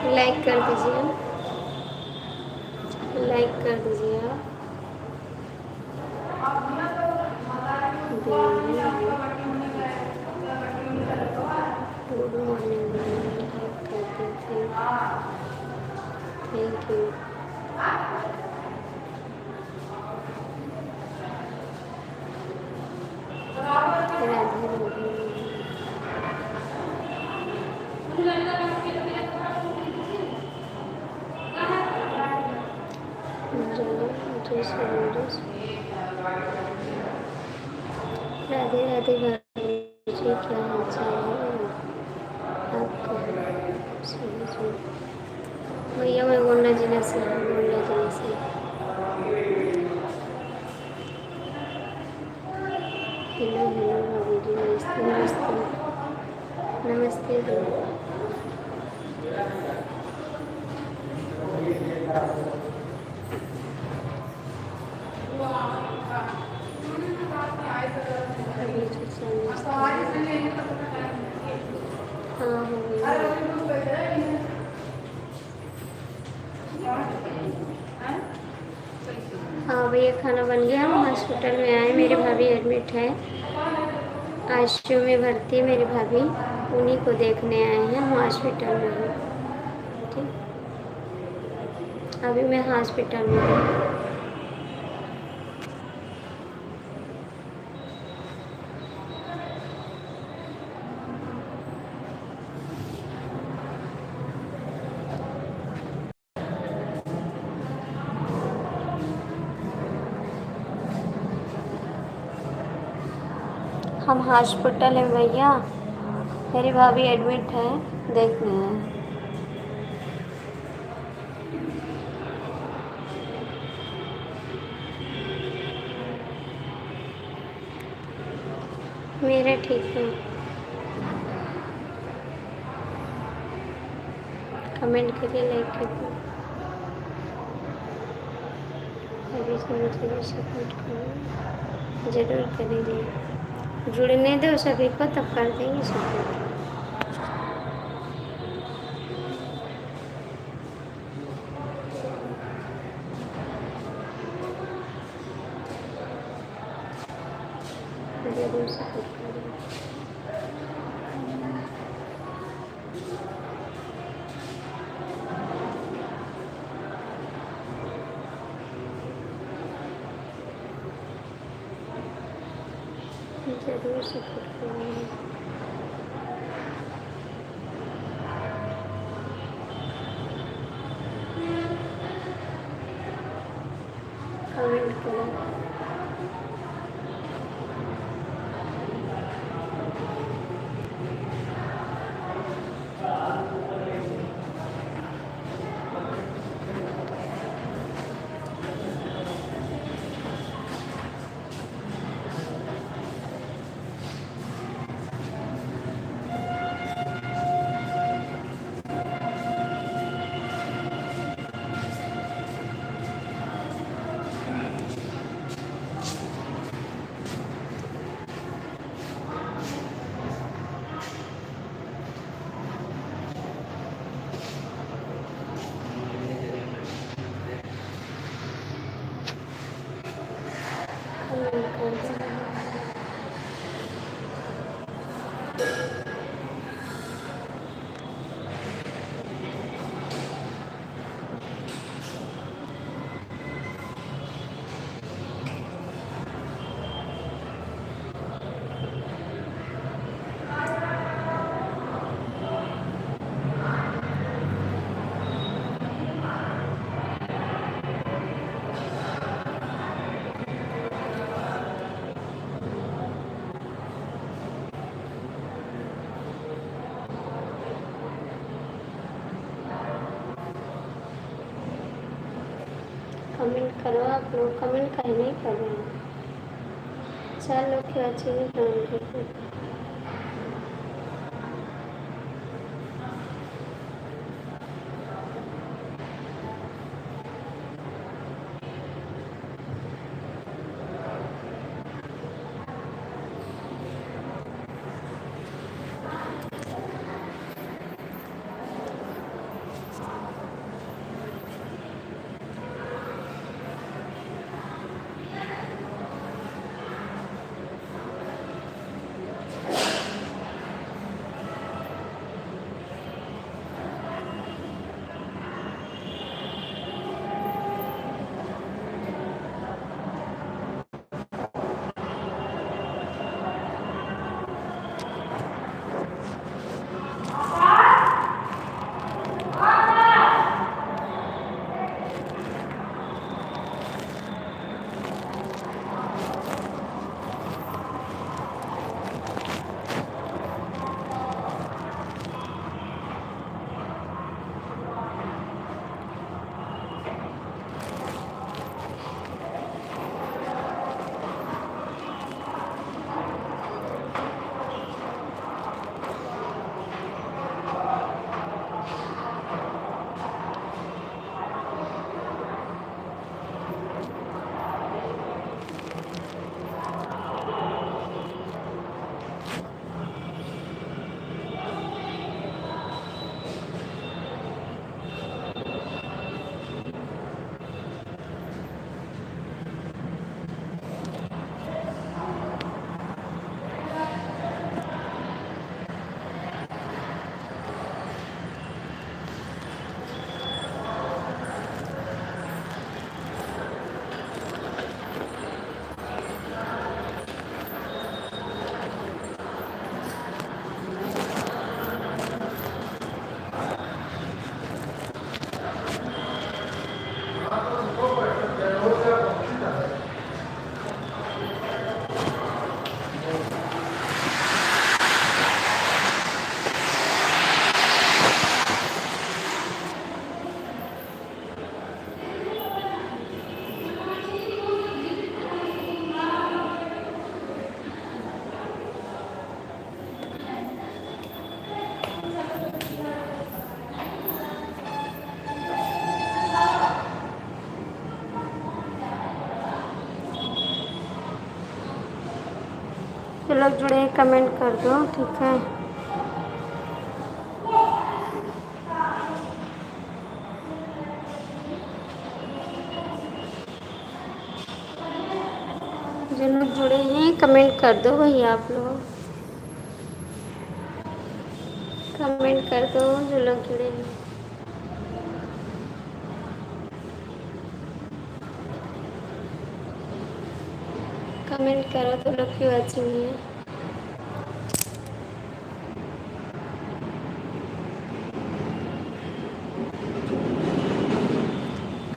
Like कर दीजिए, like कर दीजिए आप। गुड मॉर्निंग, लाइक कर दी, थैंक यू। राधे राधे। राधे राधे भाभी जी, क्या हाल चाल है आपका? भैया मैं बोलना जिला से, बोलना जिला से। हेलो हेलो भाभी जी, नमस्ते नमस्ते नमस्ते। हाँ भैया, खाना बन गया। हम हॉस्पिटल में आए, मेरी भाभी एडमिट है, आईसीयू में भर्ती है मेरी भाभी, उन्हीं को देखने आए हैं। हम हॉस्पिटल में हैं, ठीक। अभी मैं हॉस्पिटल में हूँ। हम हॉस्पिटल है भैया। मेरी भाभी एडमिट है, देखने हैं। मेरा ठीक है। कमेंट करिए, लाइक करिए। अभी से मुझे सपोर्ट करिए, ज़रूर करेंगे। जुड़ने दो सभी को, तब कर देंगे सपोर्ट। ज़रूर सपोर्ट करेंगे। ज़रूर सपोर्ट करेंगे। कमेंट करें। कमेंट करो, आप लोग कमेंट काहे नहीं कर रहे हैं? 4 लोग क्या चाहिए कमेंट करते हैं। लोग जुड़े हैं कमेंट कर दो, ठीक है। जो लोग जुड़े हैं कमेंट कर दो भाई, आप लोग कमेंट कर दो जो लोग जुड़े हैं। कमेंट करो तो लोग क्यों वाचिंग है।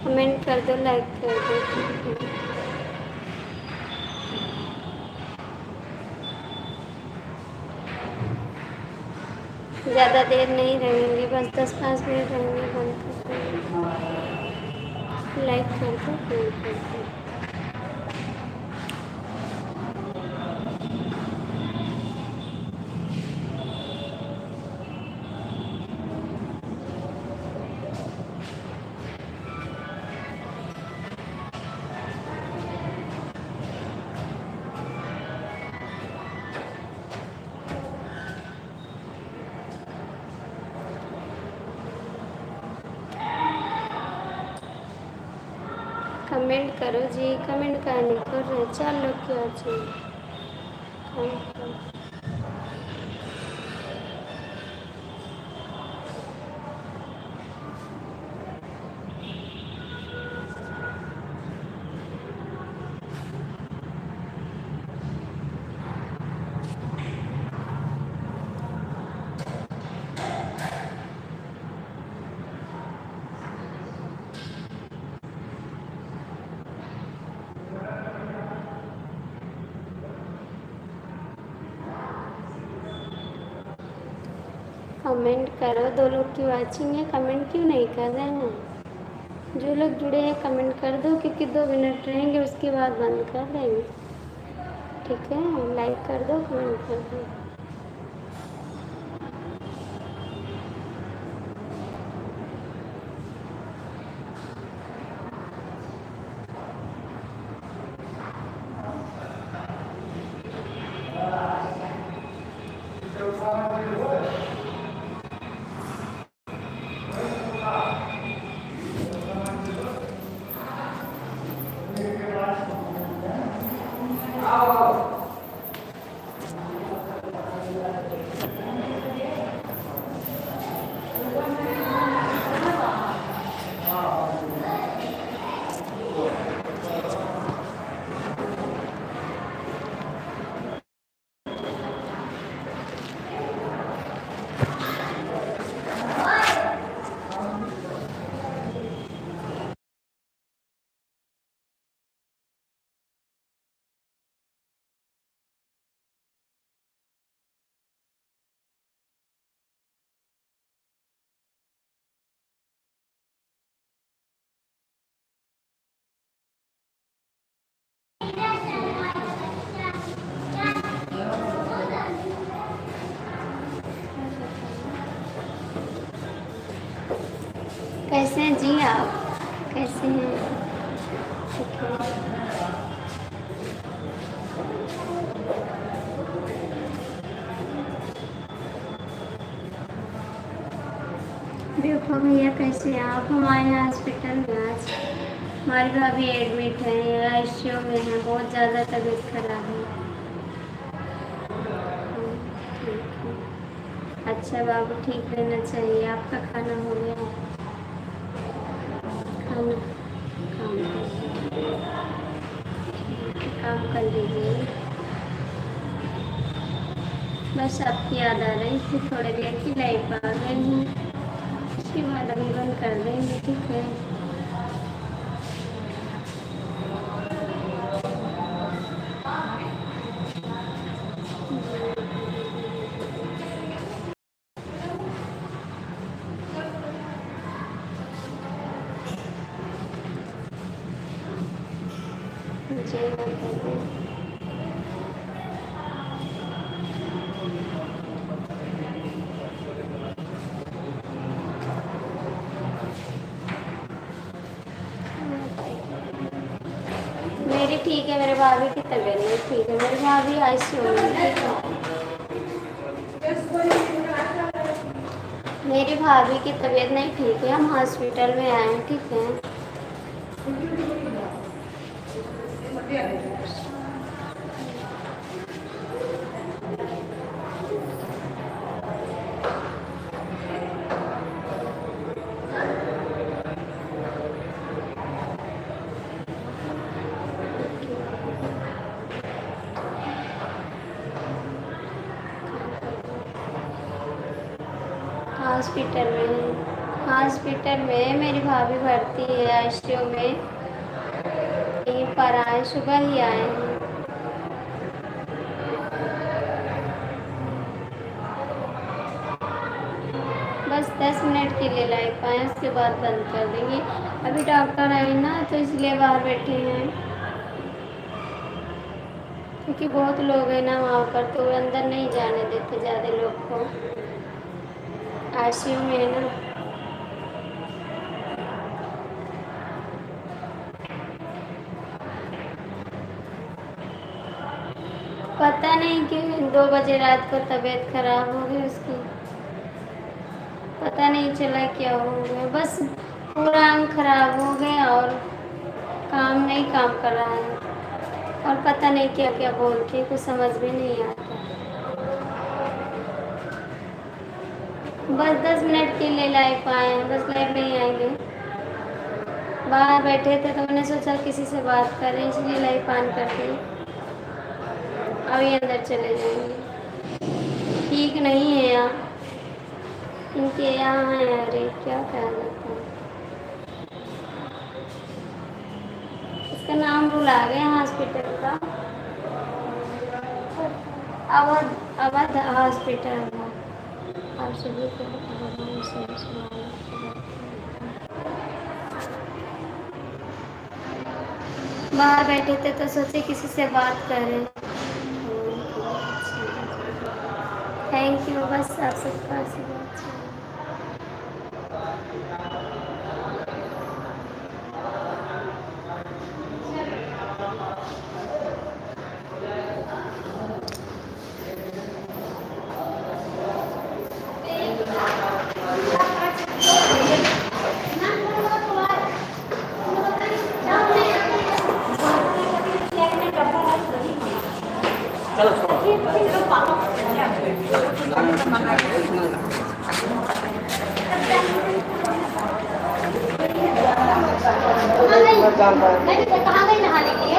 कमेंट कर दो, लाइक कर दो। ज़्यादा देर नहीं रहेंगे, बस 10-5 मिनट रहेंगे, बंद कर देंगे। लाइक कर दो, कमेंट कर दो। कमेंट करो जी, कमेंट का नहीं कर रहे, 4 लोग क्यों चाहिए। कमेंट करो। कमेंट करो, 2 लोग की वाचिंग है, कमेंट क्यों नहीं कर रहे हैं। जो लोग जुड़े हैं कमेंट कर दो, क्योंकि 2 मिनट रहेंगे उसके बाद बंद कर देंगे, ठीक है। लाइक कर दो, कमेंट कर दो। कैसे हैं जी आप, कैसे हैं, ठीक है। देखो भैया कैसे हैं आप, हमारे यहाँ हॉस्पिटल में आज हमारी भाभी एडमिट है, आईसीयू में है, बहुत ज़्यादा तबीयत खराब है। ठीक है, अच्छा बाबू ठीक रहना चाहिए। आपका खाना हो गया, खाना काम कर लीजिए। बस आपकी याद आ रही थी, थोड़ी देर की लाइव आ गई हूँ, उसके बाद अभी बंद कर देंगे, ठीक है। जय माता दी। मेरी ठीक है, मेरे भाभी की तबीयत नहीं ठीक है, मेरे भाभी आईसीयू में है, ठीक है। मेरी भाभी की तबीयत नहीं ठीक है, हम हॉस्पिटल में आए हैं, ठीक है। हॉस्पिटल में है, हॉस्पिटल में मेरी भाभी भर्ती है आईसीयू में। यहीं पर आए, सुबह ही आए हैं। बस 10 मिनट के लिए लाइव पाए, उसके बाद बंद कर देंगे। अभी डॉक्टर आए ना, तो इसलिए बाहर बैठे हैं, क्योंकि बहुत लोग हैं ना वहाँ पर, तो वो अंदर नहीं जाने देते ज़्यादा लोग को, आईसीयू में है ना। पता नहीं कि 2 बजे रात को तबीयत खराब हो गई उसकी, पता नहीं चला क्या हो गया, बस पूरा अंग खराब हो गया और काम नहीं काम कर रहा है, और पता नहीं क्या क्या बोलते हैं, कुछ समझ में नहीं आता। बस 10 मिनट के लिए लाइव आए हैं, बस लाइव नहीं आएंगे। बाहर बैठे थे तो मैंने सोचा किसी से बात करें, इसलिए लाइव ऑन कर दी। अभी अंदर चले जाएंगे। ठीक नहीं है यहाँ, इनके यहाँ है, अरे क्या कहा जाता है, इसका नाम भुला गए हॉस्पिटल का, अवध, अवध हॉस्पिटल है। आप सभी को भगवान से सुनाए। बाहर बैठे थे तो सोचे किसी से बात करें। थैंक यू, बस आप सबका आशीर्वाद। कहाँ गई नहाने के लिए?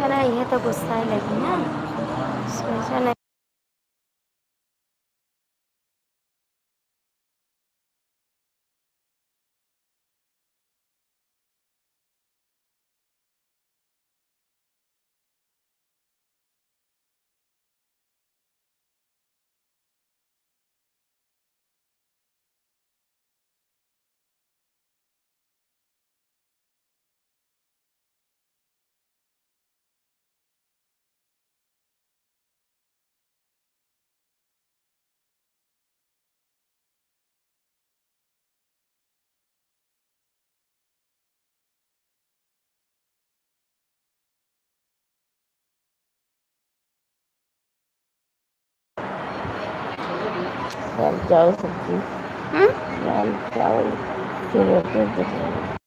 ट्यूशन आई है तो गुस्सा ही लगी ना, सोचा नहीं। दाल चावल सब्जी, हम्म? दाल चावल की रोटी सब्जी।